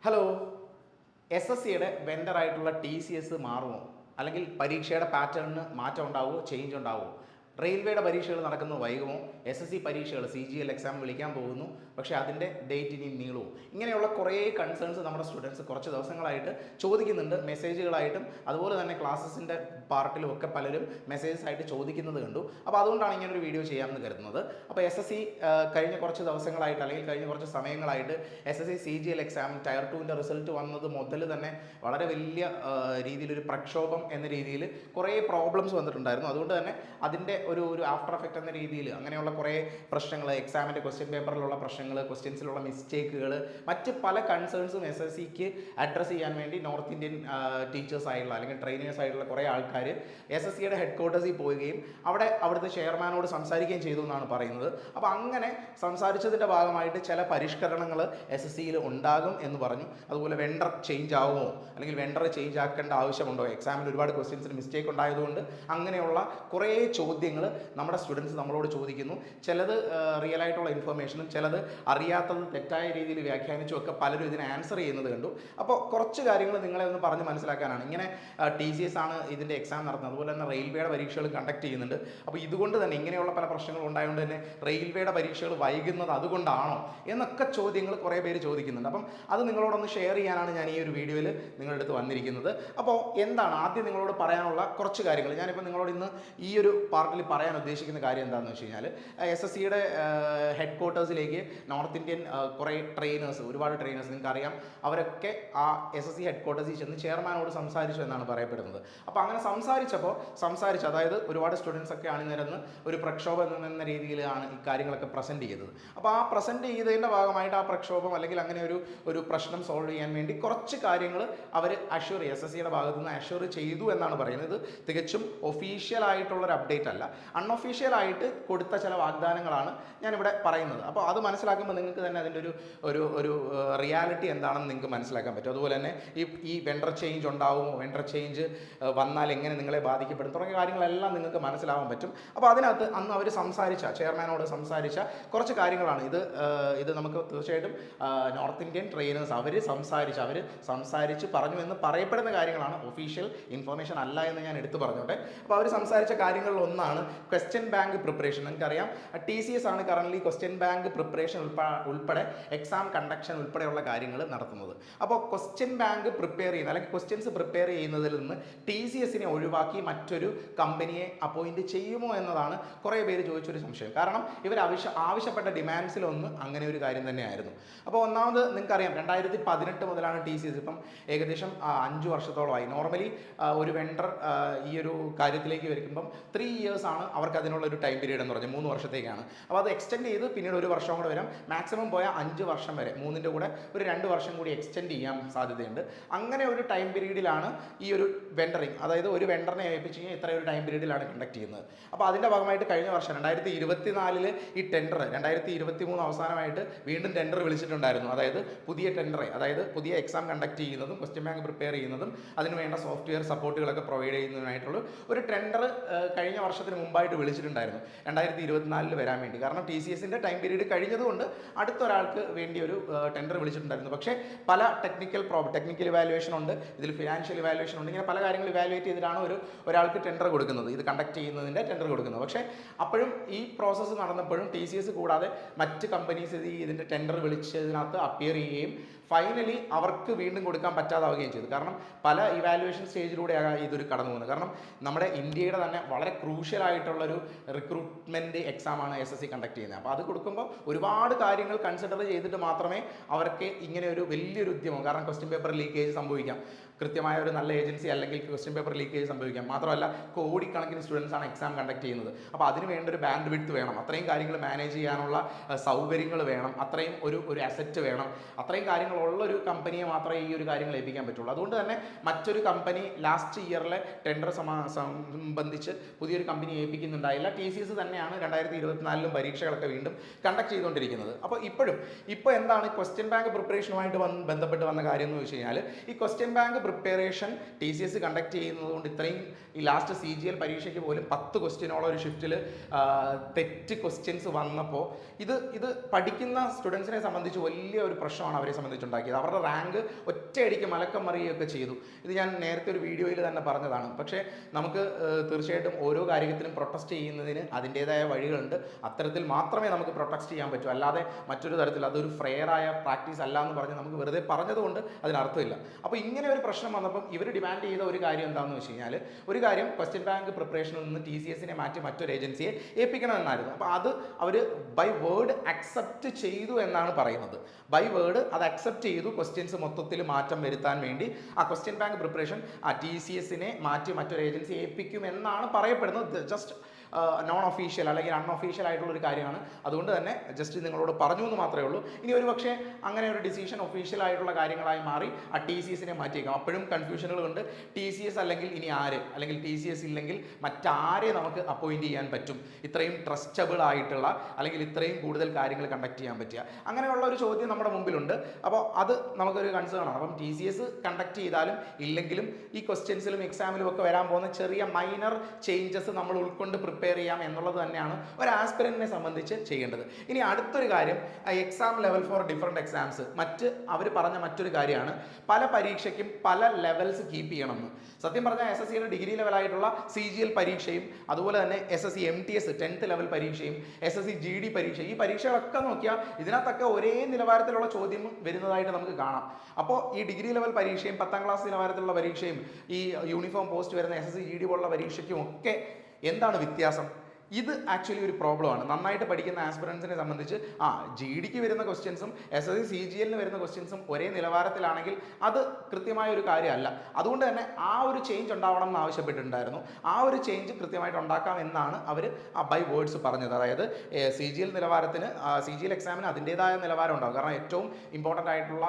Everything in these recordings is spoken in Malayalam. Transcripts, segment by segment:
ഹലോ. SSCയുടെ വെണ്ടറായിട്ടുള്ള TCS മാറുമോ? അല്ലെങ്കിൽ പരീക്ഷയുടെ പാറ്റേണിന് മാറ്റം ഉണ്ടാവുമോ, ചേഞ്ച് ഉണ്ടാവുമോ? റെയിൽവേയുടെ പരീക്ഷകൾ നടക്കുന്നത് വൈകുമോ? SSC പരീക്ഷകൾ CGL എക്സാം വിളിക്കാൻ പോകുന്നു, പക്ഷേ അതിൻ്റെ ഡേറ്റ് ഇനി നീളുമോ? ഇങ്ങനെയുള്ള കുറേ കൺസേൺസ് നമ്മുടെ സ്റ്റുഡൻസ് കുറച്ച് ദിവസങ്ങളായിട്ട് ചോദിക്കുന്നുണ്ട്, മെസ്സേജുകളായിട്ടും അതുപോലെ തന്നെ ക്ലാസ്സസിൻ്റെ പാർട്ടിലും ഒക്കെ പലരും മെസ്സേജസ് ആയിട്ട് ചോദിക്കുന്നത് കണ്ടു. അപ്പോൾ അതുകൊണ്ടാണ് ഇങ്ങനൊരു വീഡിയോ ചെയ്യാമെന്ന് കരുതുന്നത്. അപ്പോൾ SSC കഴിഞ്ഞ കുറച്ച് ദിവസങ്ങളായിട്ട് അല്ലെങ്കിൽ കഴിഞ്ഞ കുറച്ച് സമയങ്ങളായിട്ട് SSC CGL എക്സാം ടയർ 2ൻ്റെ റിസൾട്ട് വന്നത് മുതൽ തന്നെ വളരെ വലിയ രീതിയിലൊരു പ്രക്ഷോഭം എന്ന രീതിയിൽ കുറേ പ്രോബ്ലംസ് വന്നിട്ടുണ്ടായിരുന്നു. അതുകൊണ്ട് തന്നെ അതിൻ്റെ ഒരു ആഫ്റ്റർ എഫക്റ്റ് എന്ന രീതിയിൽ അങ്ങനെയുള്ള കുറേ പ്രശ്നങ്ങൾ, എക്സാമിൻ്റെ ക്വസ്റ്റ്യൻ പേപ്പറിലുള്ള പ്രശ്നങ്ങൾ, ക്വസ്റ്റ്യൻസിലുള്ള മിസ്റ്റേക്കുകൾ, മറ്റ് പല കൺസേൺസും SSCക്ക് അഡ്രസ്സ് ചെയ്യാൻ വേണ്ടി നോർത്ത് ഇന്ത്യൻ ടീച്ചേഴ്സ് ആയിട്ടുള്ള അല്ലെങ്കിൽ ട്രെയിനേഴ്സ് ആയിട്ടുള്ള കുറേ ആൾക്കാർ SSCയുടെ ഹെഡ് ക്വാർട്ടേഴ്സിൽ പോവുകയും അവിടുത്തെ ചെയർമാനോട് സംസാരിക്കുകയും ചെയ്തു എന്നാണ് പറയുന്നത്. അപ്പോൾ അങ്ങനെ സംസാരിച്ചതിൻ്റെ ഭാഗമായിട്ട് ചില പരിഷ്കരണങ്ങൾ SSCയിൽ ഉണ്ടാകും എന്ന് പറഞ്ഞു. അതുപോലെ വെണ്ടർ ചേഞ്ച് ആവുമോ, അല്ലെങ്കിൽ വെണ്ടർ ചേഞ്ച് ആക്കേണ്ട ആവശ്യമുണ്ടോ, എക്സാമിൽ ഒരുപാട് ക്വസ്റ്റ്യൻസിന് മിസ്റ്റേക്ക് ഉണ്ടായതുകൊണ്ട് അങ്ങനെയുള്ള കുറേ ചോദ്യങ്ങൾ നമ്മുടെ സ്റ്റുഡൻസ് നമ്മളോട് ചോദിക്കുന്നു. ചിലത് റിയൽ ആയിട്ടുള്ള ഇൻഫർമേഷനും ചിലത് അറിയാത്തത് തെറ്റായ രീതിയിൽ വ്യാഖ്യാനിച്ചും ഒക്കെ പലരും ഇതിനെ ആൻസർ ചെയ്യുന്നത് കണ്ടു. അപ്പോൾ കുറച്ച് കാര്യങ്ങൾ നിങ്ങളെ ഒന്ന് പറഞ്ഞ് മനസ്സിലാക്കാനാണ്. ഇങ്ങനെ TCS ആണ് ഇതിൻ്റെ എക്സാം നടത്തുന്നത്, അതുപോലെ തന്നെ റെയിൽവേയുടെ പരീക്ഷകൾ കണ്ടക്ട് ചെയ്യുന്നുണ്ട്. അപ്പോൾ ഇതുകൊണ്ട് തന്നെ ഇങ്ങനെയുള്ള പല പ്രശ്നങ്ങളും ഉണ്ടായതുകൊണ്ട് തന്നെ റെയിൽവേയുടെ പരീക്ഷകൾ വൈകുന്നത് അതുകൊണ്ടാണോ എന്നൊക്കെ ചോദ്യങ്ങൾ കുറേ പേര് ചോദിക്കുന്നുണ്ട്. അപ്പം അത് നിങ്ങളോടൊന്ന് ഷെയർ ചെയ്യാനാണ് ഞാൻ ഈ ഒരു വീഡിയോയിൽ നിങ്ങളുടെ അടുത്ത് വന്നിരിക്കുന്നത്. അപ്പോൾ എന്താണ് ആദ്യം നിങ്ങളോട് പറയാനുള്ള കുറച്ച് കാര്യങ്ങൾ ഞാനിപ്പോൾ നിങ്ങളോട് ഇന്ന് ഈ ഒരു പാർട്ടിൽ പറയാൻ ഉദ്ദേശിക്കുന്ന കാര്യം എന്താണെന്ന് വെച്ച് കഴിഞ്ഞാൽ, SSCയുടെ ഹെഡ് ക്വാർട്ടേഴ്സിലേക്ക് നോർത്ത് ഇന്ത്യൻ കുറേ ട്രെയിനേഴ്സ്, ഒരുപാട് ട്രെയിനേഴ്സ് നിങ്ങൾക്കറിയാം, അവരൊക്കെ ആ SSC ഹെഡ് ക്വാർട്ടേഴ്സിൽ ചെന്ന് ചെയർമാനോട് സംസാരിച്ചു എന്നാണ് പറയപ്പെടുന്നത്. അപ്പോൾ അങ്ങനെ സംസാരിച്ച് അതായത് ഒരുപാട് സ്റ്റുഡൻസ് ഒക്കെ അണിനിരന്ന് ഒരു പ്രക്ഷോഭം എന്ന രീതിയിലാണ് ഈ കാര്യങ്ങളൊക്കെ പ്രസൻറ്റ് ചെയ്തത്. അപ്പോൾ ആ പ്രസൻറ്റ് ചെയ്തതിൻ്റെ ഭാഗമായിട്ട് ആ പ്രക്ഷോഭം അല്ലെങ്കിൽ അങ്ങനെ ഒരു പ്രശ്നം സോൾവ് ചെയ്യാൻ വേണ്ടി കുറച്ച് കാര്യങ്ങൾ അവർ SSCയുടെ ഭാഗത്തു നിന്ന് അഷ്യൂർ ചെയ്തു എന്നാണ് പറയുന്നത്. ഇത് തികച്ചും ഒഫീഷ്യലായിട്ടുള്ളൊരു അപ്ഡേറ്റ് അല്ല, അൺഒഫീഷ്യലായിട്ട് കൊടുത്ത ചില വാഗ്ദാനങ്ങളാണ് ഞാനിവിടെ പറയുന്നത്. അപ്പോൾ അത് മനസ്സിലാക്കുമ്പോൾ നിങ്ങൾക്ക് തന്നെ അതിൻ്റെ ഒരു റിയാലിറ്റി എന്താണെന്ന് നിങ്ങൾക്ക് മനസ്സിലാക്കാൻ പറ്റും. അതുപോലെ തന്നെ ഈ വെണ്ടർ ചേഞ്ച് ഉണ്ടാവുമോ, വെണ്ടർ ചേഞ്ച് വന്നാൽ എങ്ങനെ നിങ്ങളെ ബാധിക്കപ്പെടും തുടങ്ങിയ കാര്യങ്ങളെല്ലാം നിങ്ങൾക്ക് മനസ്സിലാവാൻ പറ്റും. അപ്പോൾ അതിനകത്ത് അന്ന് അവർ ചെയർമാനോട് സംസാരിച്ച കുറച്ച് കാര്യങ്ങളാണ് ഇത് നമുക്ക് തീർച്ചയായിട്ടും നോർത്ത് ഇന്ത്യൻ ട്രെയിനേഴ്സ് അവർ സംസാരിച്ച് പറഞ്ഞു എന്ന് പറയപ്പെടുന്ന കാര്യങ്ങളാണ്, ഒഫീഷ്യൽ ഇൻഫർമേഷൻ അല്ല എന്ന് ഞാൻ എടുത്തു പറഞ്ഞോട്ടെ. അപ്പോൾ അവർ സംസാരിച്ച കാര്യങ്ങളിൽ ഒന്നാണ് ക്വസ്റ്റ്യൻ ബാങ്ക് പ്രിപ്പറേഷൻ. നിങ്ങൾക്കറിയാം TCS ആണ് കറൻ്റ്ലി ക്വസ്റ്റ്യൻ ബാങ്ക് പ്രിപ്പറേഷൻ ഉൾപ്പെടെ എക്സാം കണ്ടക്ഷൻ ഉൾപ്പെടെയുള്ള കാര്യങ്ങൾ നടത്തുന്നത്. അപ്പോൾ ക്വസ്റ്റ്യൻ ബാങ്ക് പ്രിപ്പയർ ചെയ്യുന്ന അല്ലെങ്കിൽ ക്വസ്റ്റ്യൻസ് പ്രിപ്പയർ ചെയ്യുന്നതിൽ നിന്ന് TCSനെ ഒഴിവാക്കി മറ്റൊരു കമ്പനിയെ അപ്പോയിൻറ്റ് ചെയ്യുമോ എന്നതാണ് കുറേ പേര് ചോദിച്ചൊരു സംശയം. കാരണം ഇവർ ആവശ്യപ്പെട്ട ഡിമാൻഡ്സിലൊന്ന് അങ്ങനെ ഒരു കാര്യം തന്നെയായിരുന്നു. അപ്പോൾ ഒന്നാമത് നിങ്ങൾക്കറിയാം 2018 മുതലാണ് TCS, ഇപ്പം ഏകദേശം 5 വർഷത്തോളമായി. നോർമലി ഒരു വെണ്ടർ ഈ ഒരു കാര്യത്തിലേക്ക് വരുമ്പം 3 years ആണ് അവർക്ക് അതിനുള്ളൊരു ടൈം പീരീഡ് എന്ന് പറഞ്ഞാൽ 3 വർഷത്തേക്കാണ്. അപ്പോൾ അത് എക്സ്റ്റെൻഡ് ചെയ്ത് പിന്നീട് 1 വർഷം കൂടെ വരാം, മാക്സിമം പോയാൽ 5 വർഷം വരെ, 3ൻ്റെ കൂടെ ഒരു 2 വർഷം കൂടി എക്സ്റ്റെൻഡ് ചെയ്യാൻ സാധ്യതയുണ്ട്. അങ്ങനെ ഒരു ടൈം പീരീഡിലാണ് ഈ ഒരു വെണ്ടറിങ്, അതായത് ഒരു വെണ്ടറിനെ ഏൽപ്പിച്ച് കഴിഞ്ഞാൽ ഇത്ര ഒരു ടൈം പീരീഡിലാണ് കണ്ടക്ട് ചെയ്യുന്നത്. അപ്പോൾ അതിൻ്റെ ഭാഗമായിട്ട് കഴിഞ്ഞ വർഷം 2024 ഈ ടെൻഡർ 2023 അവസാനമായിട്ട് വീണ്ടും ടെൻഡർ വിളിച്ചിട്ടുണ്ടായിരുന്നു. അതായത് പുതിയ എക്സാം കണ്ടക്ട് ചെയ്യുന്നതും ക്വസ്റ്റ്യൻ ബാങ്ക് പ്രിപ്പയർ ചെയ്യുന്നതും അതിന് വേണ്ട സോഫ്റ്റ്വെയർ സപ്പോർട്ടുകളൊക്കെ പ്രൊവൈഡ് ചെയ്യുന്നതിനായിട്ടുള്ള ഒരു ടെൻഡർ കഴിഞ്ഞ വർഷത്തിന് മുമ്പായിട്ട് വിളിച്ചിട്ടുണ്ടായിരുന്നു 2024 വരാൻ വേണ്ടി. കാരണം TCSൻ്റെ ടൈം പീരീഡ് കഴിഞ്ഞതുകൊണ്ട് അടുത്തൊരാൾക്ക് വേണ്ടി ഒരു ടെൻഡർ വിളിച്ചിട്ടുണ്ടായിരുന്നു. പക്ഷേ പല ടെക്നിക്കൽ ഇവാലുവേഷൻ ഉണ്ട്, ഇതിൽ ഫിനാൻഷ്യൽ ഇവാലുവേഷൻ ഉണ്ട്, ഇങ്ങനെ പല കാര്യങ്ങൾ ഇവാലുവേറ്റ് ചെയ്തിട്ടാണ് ഒരാൾക്ക് ടെൻഡർ കൊടുക്കുന്നത്, ഇത് കണ്ടക്ട് ചെയ്യുന്നതിൻ്റെ ടെൻഡർ കൊടുക്കുന്നത്. പക്ഷേ അപ്പോഴും ഈ പ്രോസസ്സ് നടന്നപ്പോഴും TCS കൂടാതെ മറ്റ് കമ്പനീസ് ഇതിൻ്റെ ടെൻഡർ വിളിച്ചതിനകത്ത് അപ്പിയർ ചെയ്യുകയും ഫൈനലി അവർക്ക് വീണ്ടും കൊടുക്കാൻ പറ്റാതാവുകയും ചെയ്തു. കാരണം പല ഇവാലുവേഷൻ സ്റ്റേജിലൂടെയാണ് ഇതൊരു കടന്നു പോകുന്നത്. കാരണം നമ്മുടെ ഇന്ത്യയുടെ തന്നെ വളരെ ക്രൂഷ്യലായിട്ടുള്ളൊരു റിക്രൂട്ട്മെൻറ്റ് എക്സാമാണ് SSC കണ്ടക്ട് ചെയ്യുന്നത്. അപ്പോൾ അത് കൊടുക്കുമ്പോൾ ഒരുപാട് കാര്യങ്ങൾ കൺസിഡർ ചെയ്തിട്ട് മാത്രമേ അവർക്ക് ഇങ്ങനെ ഒരു വലിയൊരു ഉദ്യമം, കാരണം ക്വസ്റ്റ്യൻ പേപ്പർ ലീക്കേജ് സംഭവിക്കാം, കൃത്യമായ ഒരു നല്ല ഏജൻസി അല്ലെങ്കിൽ ക്വസ്റ്റ്യൻ പേപ്പർ ലീക്കേജ് സംഭവിക്കാം, മാത്രമല്ല കോടിക്കണക്കിന് സ്റ്റുഡൻസ് ആണ് എക്സാം കണ്ടക്ട് ചെയ്യുന്നത്. അപ്പോൾ അതിന് വേണ്ട ഒരു ബാൻഡ് വിഡ്ത്ത് വേണം, അത്രയും കാര്യങ്ങൾ മാനേജ് ചെയ്യാനുള്ള സൗകര്യങ്ങൾ വേണം, അത്രയും ഒരു അസറ്റ് വേണം, അത്രയും കാര്യങ്ങളുള്ള ഒരു കമ്പനിയെ മാത്രമേ ഈ ഒരു കാര്യങ്ങൾ ഏൽപ്പിക്കാൻ പറ്റുള്ളൂ. അതുകൊണ്ട് തന്നെ മറ്റൊരു കമ്പനി ലാസ്റ്റ് ഇയറിലെ ടെൻഡർ സംബന്ധിച്ച് പുതിയൊരു കമ്പനി ഏൽപ്പിക്കുന്നുണ്ടായില്ല. TCS തന്നെയാണ് 2024 പരീക്ഷകളൊക്കെ വീണ്ടും കണ്ടക്ട് ചെയ്തുകൊണ്ടിരിക്കുന്നത്. അപ്പോൾ ഇപ്പോൾ എന്താണ് ക്വസ്റ്റ്യൻ ബാങ്ക് പ്രിപ്പറേഷനുമായിട്ട് ബന്ധപ്പെട്ട് വന്ന കാര്യം എന്ന് വെച്ച് കഴിഞ്ഞാൽ, ഈ question bank preparation TCS conduct ചെയ്യുന്നത് കൊണ്ട് ഇത്രയും ഈ ലാസ്റ്റ് CGL പരീക്ഷയ്ക്ക് പോലും 10 ക്വസ്റ്റ്യനോളം ഒരു ഷിഫ്റ്റിൽ തെറ്റ് ക്വസ്റ്റ്യൻസ് വന്നപ്പോൾ ഇത് പഠിക്കുന്ന സ്റ്റുഡൻസിനെ സംബന്ധിച്ച് വലിയ ഒരു പ്രശ്നമാണ് അവരെ സംബന്ധിച്ചുണ്ടാകുന്നത്. ഉണ്ടാക്കിയത്. അവരുടെ റാങ്ക് ഒറ്റയടിക്ക് മലക്കം മറിയുകയൊക്കെ ചെയ്തു. ഇത് ഞാൻ നേരത്തെ ഒരു വീഡിയോയിൽ തന്നെ പറഞ്ഞതാണ്. പക്ഷേ നമുക്ക് തീർച്ചയായിട്ടും ഓരോ കാര്യത്തിലും പ്രൊട്ടസ്റ്റ് ചെയ്യുന്നതിന് അതിൻ്റേതായ വഴികളുണ്ട്. അത്തരത്തിൽ മാത്രമേ നമുക്ക് പ്രൊട്ടസ്റ്റ് ചെയ്യാൻ പറ്റൂ. അല്ലാതെ മറ്റൊരു തരത്തിൽ അതൊരു ഫെയറായ പ്രാക്ടീസ് അല്ല എന്ന് പറഞ്ഞ് നമുക്ക് വെറുതെ പറഞ്ഞതുകൊണ്ട് അതിനർത്ഥമില്ല. അപ്പോൾ ഇങ്ങനെ ഒരു പ്രശ്നം വന്നപ്പം ഇവർ ഡിമാൻഡ് ചെയ്ത ഒരു കാര്യം എന്താണെന്ന് വെച്ച് കഴിഞ്ഞാൽ, ഒരു കാര്യം ക്വസ്റ്റ്യൻ ബാങ്ക് പ്രിപ്പറേഷനിൽ നിന്ന് TCS മാറ്റി മറ്റൊരു ഏജൻസിയെ ഏൽപ്പിക്കണമെന്നായിരുന്നു. അപ്പോൾ അത് അവർ ബൈ വേർഡ് അക്സെപ്റ്റ് ചെയ്തു എന്നാണ് പറയുന്നത്. ബൈ വേർഡ് അത് അക്സെപ്റ്റ് ചെയ്തു. ക്വസ്റ്റ്യൻസ് മൊത്തത്തിൽ മാറ്റം വരുത്താൻ വേണ്ടി ആ ക്വസ്റ്റ്യൻ ബാങ്ക് പ്രിപ്പറേഷൻ ആ TCS മാറ്റി മറ്റൊരു ഏജൻസിയെ ഏൽപ്പിക്കും എന്നാണ് പറയപ്പെടുന്നത്. ജസ്റ്റ് നോൺ ഒഫീഷ്യൽ അല്ലെങ്കിൽ അൺഒഫീഷ്യൽ ആയിട്ടുള്ള ഒരു കാര്യമാണ്. അതുകൊണ്ട് തന്നെ ജസ്റ്റ് നിങ്ങളോട് പറഞ്ഞു എന്ന് മാത്രമേ ഉള്ളൂ. ഇനി ഒരു പക്ഷേ അങ്ങനെ ഒരു ഡിസിഷൻ ഒഫീഷ്യൽ ആയിട്ടുള്ള കാര്യങ്ങളായി മാറി ആ TCS മാറ്റിയേക്കാം. അപ്പോഴും കൺഫ്യൂഷനുകളുണ്ട്. TCS അല്ലെങ്കിൽ ഇനി ആര്, അല്ലെങ്കിൽ TCS ഇല്ലെങ്കിൽ മറ്റാരെ നമുക്ക് അപ്പോയിന്റ് ചെയ്യാൻ പറ്റും, ഇത്രയും ട്രസ്റ്റബിൾ ആയിട്ടുള്ള അല്ലെങ്കിൽ ഇത്രയും കൂടുതൽ കാര്യങ്ങൾ കണ്ടക്ട് ചെയ്യാൻ പറ്റുക, അങ്ങനെയുള്ള ഒരു ചോദ്യം നമ്മുടെ മുമ്പിലുണ്ട്. അപ്പോൾ അത് നമുക്കൊരു കൺസേൺ ആണ്. അപ്പം TCS കണ്ടക്ട് ചെയ്താലും ഇല്ലെങ്കിലും ഈ ക്വസ്റ്റ്യൻസിലും എക്സാമിലും ഒക്കെ വരാൻ പോകുന്ന ചെറിയ മൈനർ ചേഞ്ചസ് നമ്മൾ ഉൾക്കൊണ്ട് പ്രിപ്പയർ ചെയ്യാം എന്നുള്ളത് തന്നെയാണ് ഒരു ആസ്പിരന്റിനെ സംബന്ധിച്ച് ചെയ്യേണ്ടത്. ഇനി അടുത്തൊരു കാര്യം, exam level for different exams. അവർ പറഞ്ഞ മറ്റൊരു കാര്യമാണ് പല പരീക്ഷയ്ക്കും പല ലെവൽസ് കീപ്പ് ചെയ്യണമെന്ന്. സത്യം പറഞ്ഞാൽ SSCയുടെ ഡിഗ്രി ലെവലായിട്ടുള്ള CGL പരീക്ഷയും അതുപോലെ തന്നെ SSC MTS 10th ലെവൽ പരീക്ഷയും SSC GD പരീക്ഷ, ഈ പരീക്ഷകളൊക്കെ നോക്കിയാൽ ഇതിനകത്തൊക്കെ ഒരേ നിലവാരത്തിലുള്ള ചോദ്യം വരുന്നതായിട്ട് നമുക്ക് കാണാം. അപ്പോൾ ഈ ഡിഗ്രി ലെവൽ പരീക്ഷയും 10ാം ക്ലാസ് നിലവാരത്തിലുള്ള പരീക്ഷയും ഈ യൂണിഫോം പോസ്റ്റ് വരുന്ന SSC GD പോലുള്ള പരീക്ഷയ്ക്കും ഒക്കെ എന്താണ് വ്യത്യാസം? ഇത് ആക്ച്വലി ഒരു പ്രോബ്ലമാണ്. നന്നായിട്ട് പഠിക്കുന്ന ആസ്പിറൻസിനെ സംബന്ധിച്ച് GD വരുന്ന ക്വസ്റ്റ്യൻസും SSC CGL വരുന്ന ക്വസ്റ്റ്യൻസും ഒരേ നിലവാരത്തിലാണെങ്കിൽ അത് കൃത്യമായ ഒരു കാര്യമല്ല. അതുകൊണ്ട് തന്നെ ആ ഒരു ചേഞ്ച് ഉണ്ടാവണം എന്ന് ആവശ്യപ്പെട്ടിട്ടുണ്ടായിരുന്നു. ആ ഒരു ചേഞ്ച് കൃത്യമായിട്ട് ഉണ്ടാക്കാം എന്നാണ് അവർ ബൈ വേർഡ്സ് പറഞ്ഞത്. അതായത് CGL നിലവാരത്തിന് CGL എക്സാമിന് അതിൻ്റേതായ നിലവാരം ഉണ്ടാകും. കാരണം ഏറ്റവും ഇമ്പോർട്ടൻ്റ് ആയിട്ടുള്ള